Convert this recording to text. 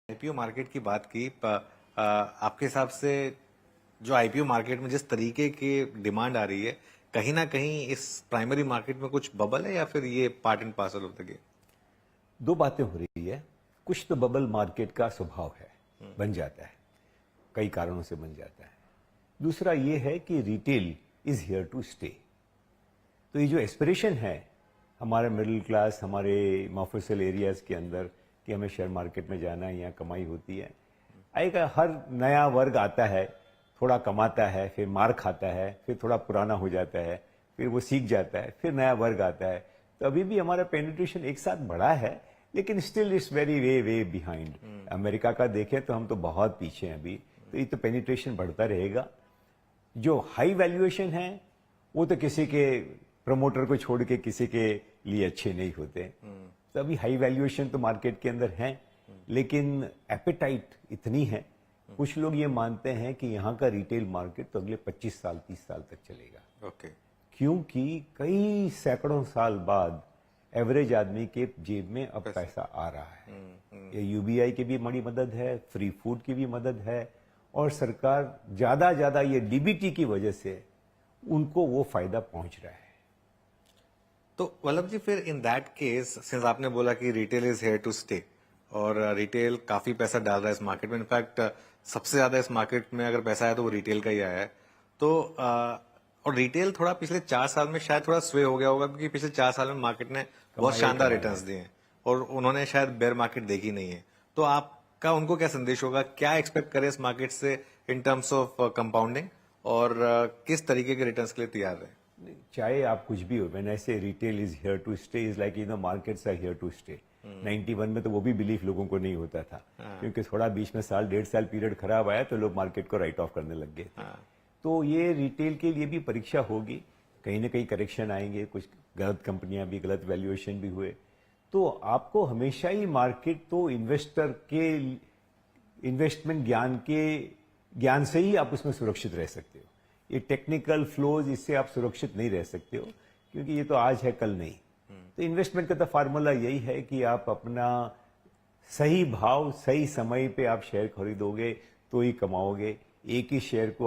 IPO market की बात की आपके हिसाब से जो आईपीओ मार्केट में जिस तरीके की डिमांड आ रही है, कहीं ना कहीं इस प्राइमरी मार्केट में कुछ बबल है या फिर ये part and parcel of the game? दो बातें हो रही है। कुछ तो बबल मार्केट का स्वभाव है, बन जाता है, कई कारणों से बन जाता है। दूसरा ये है कि retail is here to stay. तो ये जो एस्पिरेशन है हमारे मिडिल क्लास, हमारे मफसल एरियाज के अंदर कि हमें शेयर मार्केट में जाना है, यहाँ कमाई होती है, आएगा। हर नया वर्ग आता है, थोड़ा कमाता है, फिर मार खाता है, फिर थोड़ा पुराना हो जाता है, फिर वो सीख जाता है, फिर नया वर्ग आता है। तो अभी भी हमारा पेनिट्रेशन एक साथ बढ़ा है, लेकिन still it's very way way behind. America का देखें तो हम तो बहुत पीछे हैं अभी। तो ये तो पेनिट्रेशन बढ़ता रहेगा। जो हाई वैल्यूएशन है वो तो किसी के प्रमोटर को छोड़ के किसी के लिए अच्छे नहीं होते। तो अभी हाई वैल्यूएशन तो मार्केट के अंदर है, लेकिन एपेटाइट इतनी है। कुछ लोग ये मानते हैं कि यहाँ का रिटेल मार्केट तो अगले 25 साल 30 साल तक चलेगा। ओके। क्योंकि कई सैकड़ों साल बाद एवरेज आदमी के जेब में अब पैसा आ रहा है। ये यूबीआई की भी बड़ी मदद है, फ्री फूड की भी मदद है, और सरकार ज्यादा ये डीबीटी की वजह से उनको वो फायदा पहुंच रहा है। तो वल्लभ जी, फिर इन दैट केस सिंस आपने बोला कि retail is here to stay और रिटेल काफी पैसा डाल रहा है इस मार्केट में, इनफैक्ट सबसे ज्यादा इस मार्केट में अगर पैसा आया तो वो रिटेल का ही आया है। तो और रिटेल थोड़ा पिछले 4 साल में शायद थोड़ा स्वे हो गया होगा, क्योंकि पिछले 4 साल में मार्केट ने बहुत शानदार रिटर्न्स दिए हैं और उन्होंने शायद बेयर मार्केट देखी नहीं है। तो आपका उनको क्या संदेश होगा, क्या एक्सपेक्ट करें इस मार्केट से इन टर्म्स ऑफ कंपाउंडिंग, और किस तरीके के रिटर्न्स के लिए तैयार है? चाहे आप कुछ भी हो, when I say retail is here to stay is like markets are here to stay. 91 में तो वो भी बिलीफ लोगों को नहीं होता था, क्योंकि थोड़ा बीच में साल 1.5 साल पीरियड खराब आया तो लोग मार्केट को राइट ऑफ करने लग गए थे। तो ये रिटेल के लिए भी परीक्षा होगी, कहीं ना कहीं करेक्शन आएंगे, कुछ गलत कंपनियां भी, गलत वैल्यूएशन भी हुए। तो आपको हमेशा ही मार्केट तो इन्वेस्टर के इन्वेस्टमेंट ज्ञान से ही आप उसमें सुरक्षित रह सकते हो। ये टेक्निकल फ्लोज, इससे आप सुरक्षित नहीं रह सकते हो, क्योंकि ये तो आज है कल नहीं। तो इन्वेस्टमेंट का तो फार्मूला यही है कि आप अपना सही भाव सही समय पे आप शेयर खरीदोगे तो ही कमाओगे। एक ही शेयर को